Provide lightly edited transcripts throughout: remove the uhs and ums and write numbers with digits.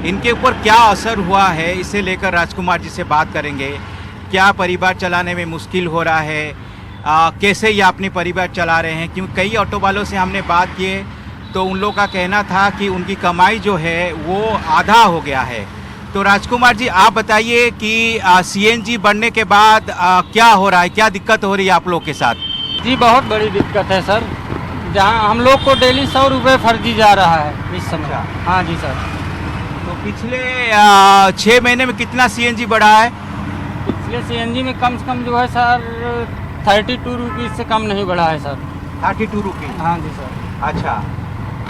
इनके ऊपर क्या असर हुआ है, इसे लेकर राजकुमार जी से बात करेंगे। क्या परिवार चलाने में मुश्किल हो रहा है, कैसे ये अपने परिवार चला रहे हैं, क्योंकि कई ऑटो वालों से हमने बात किए तो उन लोगों का कहना था कि उनकी कमाई जो है वो आधा हो गया है। तो राजकुमार जी आप बताइए कि सीएनजी बढ़ने के बाद क्या हो रहा है, क्या दिक्कत हो रही है आप लोग के साथ? जी बहुत बड़ी दिक्कत है सर, जहां हम लोग को डेली 100 रुपये फर्जी जा रहा है इस समय। हाँ जी सर। तो पिछले 6 महीने में कितना सीएनजी बढ़ा है? पिछले सीएनजी में कम से कम जो है सर 32 रुपीज़ से कम नहीं बढ़ा है सर। 32 रुपीज़? हाँ जी सर। अच्छा,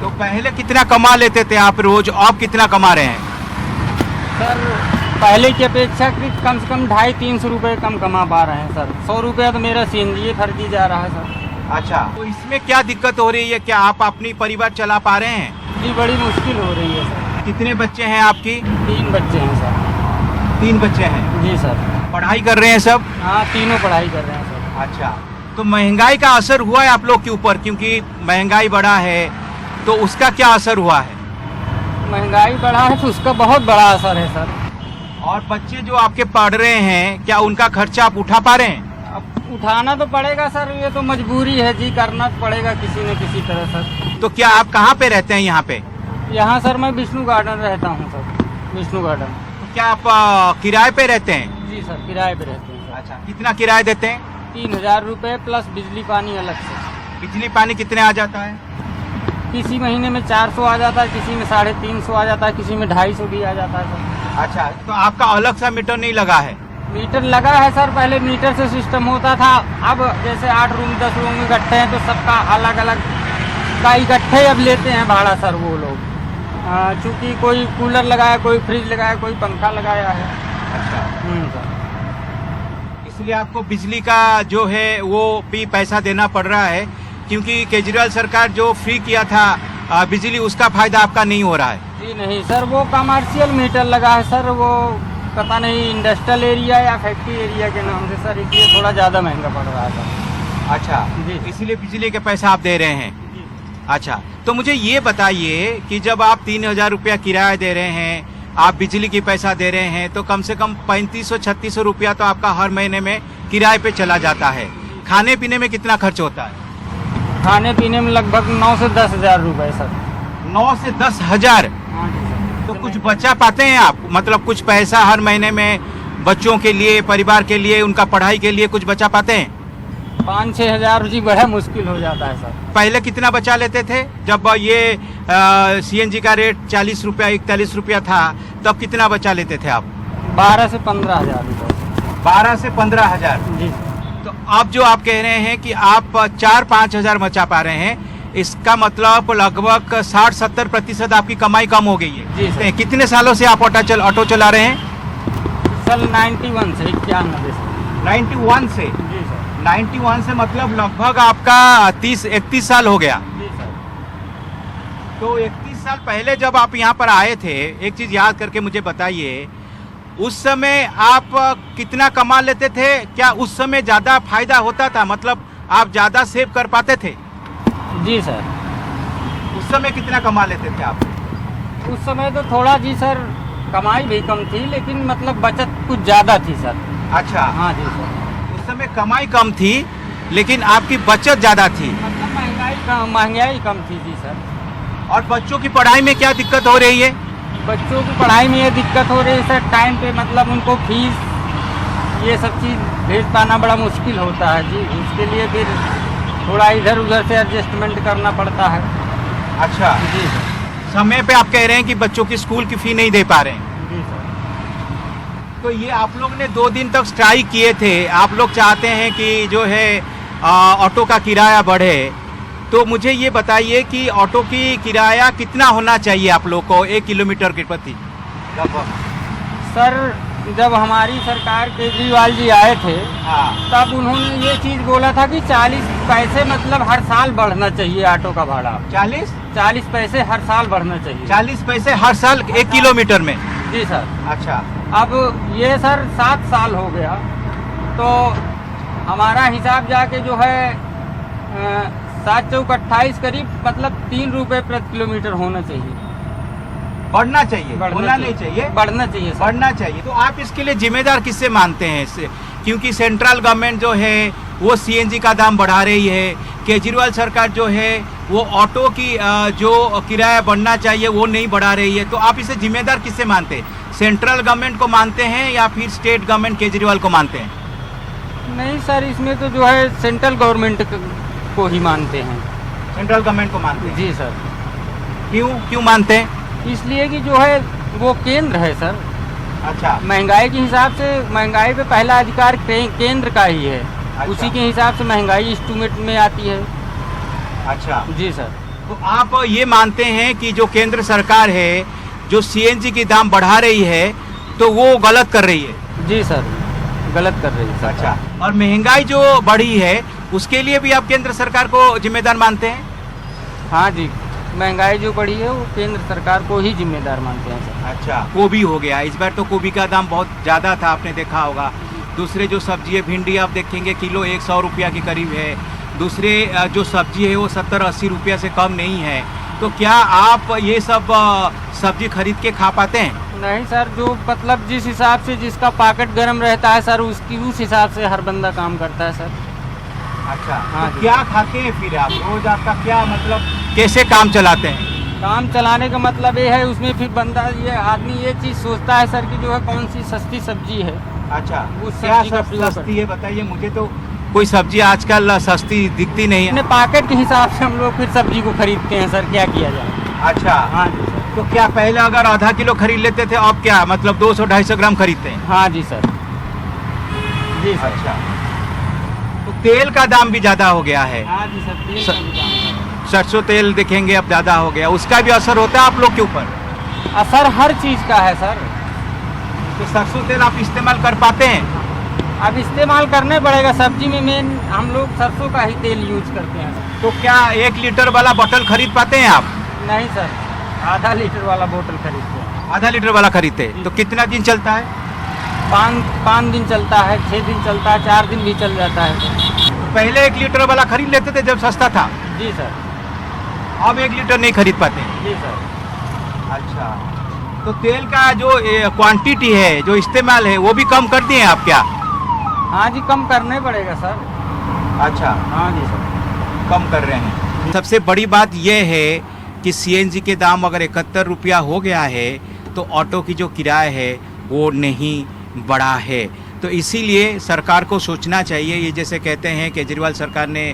तो पहले कितना कमा लेते थे आप रोज, अब कितना कमा रहे हैं? सर पहले की अपेक्षा कम से कम 250-300 रुपये कम कमा पा रहे हैं सर। 100 रुपया तो मेरा सीएनजी फर्जी जा रहा है सर। अच्छा, तो इसमें क्या दिक्कत हो रही है, क्या आप अपनी परिवार चला पा रहे हैं? जी बड़ी मुश्किल हो रही है सर। कितने बच्चे हैं आपकी? 3 बच्चे हैं सर। 3 बच्चे हैं? जी सर। पढ़ाई कर रहे हैं सब? हाँ तीनों पढ़ाई कर रहे हैं सर। अच्छा, तो महंगाई का असर हुआ है आप लोग के ऊपर, क्योंकि महंगाई बढ़ा है तो उसका क्या असर हुआ है? महंगाई बढ़ा है तो उसका बहुत बड़ा असर है सर। और बच्चे जो आपके पढ़ रहे हैं, क्या उनका खर्चा आप उठा पा रहे हैं? अब उठाना तो पड़ेगा सर, ये तो मजबूरी है जी, करना तो पड़ेगा किसी न किसी तरह सर। तो क्या आप कहाँ पे रहते हैं यहाँ पे? यहाँ सर मैं विष्णु गार्डन रहता हूँ सर, विष्णु गार्डन। तो क्या आप किराए पे रहते हैं? जी सर किराए पे रहते हैं सर। अच्छा, कितना किराया देते हैं? 3000 रुपये प्लस बिजली पानी अलग से। बिजली पानी कितने आ जाता है? किसी महीने में 400 आ जाता है, किसी में 350 आ जाता है, किसी में 250 भी आ जाता है सर। अच्छा, तो आपका अलग सा मीटर नहीं लगा है? मीटर लगा है सर, पहले मीटर से सिस्टम होता था। अब जैसे 8 रूम 10 रूम इकट्ठे हैं तो सबका अलग अलग का इकट्ठे अब लेते हैं भाड़ा सर वो लोग। चूँकि कोई कूलर लगाया, कोई फ्रिज लगाया, कोई पंखा लगाया है। अच्छा, सर इसलिए आपको बिजली का जो है वो भी पैसा देना पड़ रहा है, क्योंकि केजरीवाल सरकार जो फ्री किया था बिजली, उसका फायदा आपका नहीं हो रहा है। जी नहीं सर, वो कमर्शियल मीटर लगा है सर, वो पता नहीं इंडस्ट्रियल एरिया या फैक्ट्री एरिया के नाम से सर, इसलिए थोड़ा ज़्यादा महंगा पड़ रहा था। अच्छा जी, इसलिए बिजली के पैसा आप दे रहे हैं? जी। अच्छा, तो मुझे ये बताइए कि जब आप 3000 रुपया किराया दे रहे हैं, आप बिजली की पैसा दे रहे हैं, तो कम से कम 3500-3600 रुपया तो आपका हर महीने में किराए पे चला जाता है। खाने पीने में कितना खर्च होता है? खाने पीने में लगभग 9 से 10 हजार रुपये सर। 9 से 10 हजार? हाँ जी सर। तो कुछ बचा पाते हैं आप, मतलब कुछ पैसा हर महीने में बच्चों के लिए, परिवार के लिए, उनका पढ़ाई के लिए कुछ बचा पाते हैं? 5-6 हजार जी बड़ा मुश्किल हो जाता है सर। पहले कितना बचा लेते थे जब ये सीएनजी का रेट 40 रुपया 41 रुपया था, तब कितना बचा लेते थे आप? 12 से 15 हजार रुपये। 12 से 15 हजार? जी। तो अब जो आप कह रहे हैं कि आप 4-5 हजार बचा पा रहे हैं, इसका मतलब लगभग 60-70% आपकी कमाई कम हो गई है। जी सर। कितने सालों से आप ऑटो चला रहे हैं? सर 91 से 91 से। 91 से? जी सर। 91 से मतलब लगभग आपका 30-31 साल हो गया। जी सर। तो 31 साल पहले जब आप यहाँ पर आए थे, एक चीज़ याद करके मुझे बताइए, उस समय आप कितना कमा लेते थे? क्या उस समय ज़्यादा फायदा होता था, मतलब आप ज़्यादा सेव कर पाते थे? जी सर। उस समय कितना कमा लेते थे आप? उस समय तो थोड़ा जी सर कमाई भी कम थी, लेकिन मतलब बचत कुछ ज़्यादा थी सर। अच्छा, हाँ जी सर। उस समय कमाई कम थी लेकिन आपकी बचत ज़्यादा थी। मतलब महंगाई कम थी जी सर। और बच्चों की पढ़ाई में क्या दिक्कत हो रही है? बच्चों की पढ़ाई में ये दिक्कत हो रही है सर, टाइम पे मतलब उनको फीस ये सब चीज़ भेज पाना बड़ा मुश्किल होता है जी। उसके लिए फिर थोड़ा इधर उधर से एडजस्टमेंट करना पड़ता है। अच्छा जी सर। समय पे आप कह रहे हैं कि बच्चों की स्कूल की फ़ी नहीं दे पा रहे हैं? जी सर। तो ये आप लोग ने 2 दिन तक स्ट्राइक किए थे, आप लोग चाहते हैं कि जो है ऑटो का किराया बढ़े, तो मुझे ये बताइए कि ऑटो की किराया कितना होना चाहिए आप लोग को 1 किलोमीटर के प्रति? सर जब हमारी सरकार केजरीवाल जी आए थे, हाँ, तब उन्होंने ये चीज़ बोला था कि 40 पैसे मतलब हर साल बढ़ना चाहिए ऑटो का भाड़ा। 40 पैसे हर साल बढ़ना चाहिए। 40 पैसे हर साल 1 किलोमीटर में? जी सर। अच्छा, अब ये सर 7 साल हो गया, तो हमारा हिसाब जाके जो है 7 चौक 28 करीब मतलब 3 रुपये प्रति किलोमीटर होना चाहिए। बढ़ना चाहिए, बढ़ना होना नहीं चाहिए, बढ़ना चाहिए सर। बढ़ना चाहिए। तो आप इसके लिए जिम्मेदार किससे मानते हैं क्योंकि सेंट्रल गवर्नमेंट जो है वो सीएनजी का दाम बढ़ा रही है, केजरीवाल सरकार जो है वो ऑटो की जो किराया बढ़ना चाहिए वो नहीं बढ़ा रही है, तो आप इसे जिम्मेदार किससे मानते हैं? सेंट्रल गवर्नमेंट को मानते हैं या फिर स्टेट गवर्नमेंट केजरीवाल को मानते हैं? नहीं सर, इसमें तो जो है सेंट्रल गवर्नमेंट को ही मानते हैं। सेंट्रल गवर्नमेंट को मानते हैं? जी सर। क्यों मानते हैं? इसलिए कि जो है वो केंद्र है सर। अच्छा, महंगाई के हिसाब से महंगाई पे पहला अधिकार केंद्र का ही है। अच्छा। उसी के हिसाब से महंगाई एस्टीमेट में आती है। अच्छा। जी सर। तो आप ये मानते हैं कि जो केंद्र सरकार है जो सीएनजी की दाम बढ़ा रही है तो वो गलत कर रही है? जी सर, गलत कर रही है सर। अच्छा, और महंगाई जो बढ़ी है उसके लिए भी आप केंद्र सरकार को जिम्मेदार मानते हैं? हाँ जी, महंगाई जो बढ़ी है वो केंद्र सरकार को ही जिम्मेदार मानते हैं सर। अच्छा, गोभी हो गया, इस बार तो गोभी का दाम बहुत ज़्यादा था, आपने देखा होगा। दूसरे जो सब्जी है, भिंडी आप देखेंगे किलो 100 रुपया के करीब है। दूसरे जो सब्जी है वो 70-80 रुपया से कम नहीं है। तो क्या आप ये सब सब्जी खरीद के खा पाते हैं? नहीं सर, जो मतलब जिस हिसाब से जिसका पॉकेट गर्म रहता है सर उस हिसाब से हर बंदा काम करता है सर। अच्छा, हाँ तो जी। क्या खाते हैं फिर आप रोज? आपका क्या मतलब कैसे काम चलाते हैं? काम चलाने का मतलब ये है, उसमें फिर बंदा ये आदमी ये चीज़ सोचता है सर कि जो है कौन सी सस्ती सब्जी है। अच्छा, उस क्या सब्जी का प्रयोग सस्ती है बताइए मुझे, तो कोई सब्जी आजकल सस्ती दिखती नहीं अपने है। पॉकेट के हिसाब से हम लोग फिर सब्जी को खरीदते हैं सर, क्या किया जाए। अच्छा, हाँ जी सर। तो क्या पहले अगर आधा किलो खरीद लेते थे, अब क्या मतलब 200-250 ग्राम खरीदते हैं? हाँ जी सर। जी सर। अच्छा, तो तेल का दाम भी ज़्यादा हो गया है। हाँ जी सर, तेल का भी दाम है। सरसों तेल देखेंगे अब ज़्यादा हो गया, उसका भी असर होता है आप लोग के ऊपर? असर हर चीज़ का है सर। तो सरसों तेल आप इस्तेमाल कर पाते हैं? अब इस्तेमाल करने पड़ेगा, सब्जी में मेन हम लोग सरसों का ही तेल यूज करते हैं सर। तो क्या 1 लीटर वाला बोतल खरीद पाते हैं आप? नहीं सर, आधा लीटर वाला बोतल खरीदते हैं। आधा लीटर वाला खरीदते हैं तो कितना दिन चलता है? 5 दिन चलता है, 6 दिन चलता है, 4 दिन भी चल जाता है सर। पहले 1 लीटर वाला खरीद लेते थे जब सस्ता था, जी सर। अब 1 लीटर नहीं खरीद पाते? जी सर। अच्छा, तो तेल का जो क्वांटिटी है जो इस्तेमाल है वो भी कम कर दिए आप क्या? हाँ जी, कम करने पड़ेगा सर। अच्छा, हाँ जी सर। कम कर रहे हैं। सबसे बड़ी बात यह है कि सीएनजी के दाम अगर 71 रुपया हो गया है तो ऑटो की जो किराया है वो नहीं बढ़ा है। तो इसीलिए सरकार को सोचना चाहिए। ये जैसे कहते हैं केजरीवाल सरकार ने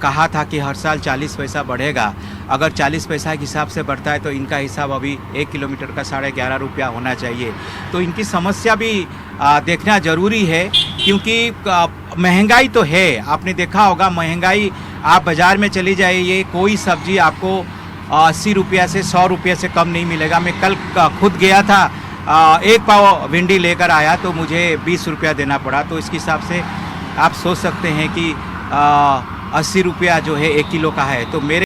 कहा था कि हर साल 40 पैसा बढ़ेगा, अगर 40 पैसा के हिसाब से बढ़ता है तो इनका हिसाब अभी 1 किलोमीटर का 11.5 रुपया होना चाहिए। तो इनकी समस्या भी देखना ज़रूरी है क्योंकि महंगाई तो है, आपने देखा होगा महंगाई। आप बाज़ार में चली जाइए, कोई सब्ज़ी आपको 80 रुपया से 100 रुपये से कम नहीं मिलेगा। मैं कल खुद गया था, 1 पाव भिंडी लेकर आया तो मुझे 20 रुपया देना पड़ा। तो इसके हिसाब से आप सोच सकते हैं कि 80 रुपया जो है 1 किलो का है। तो मेरे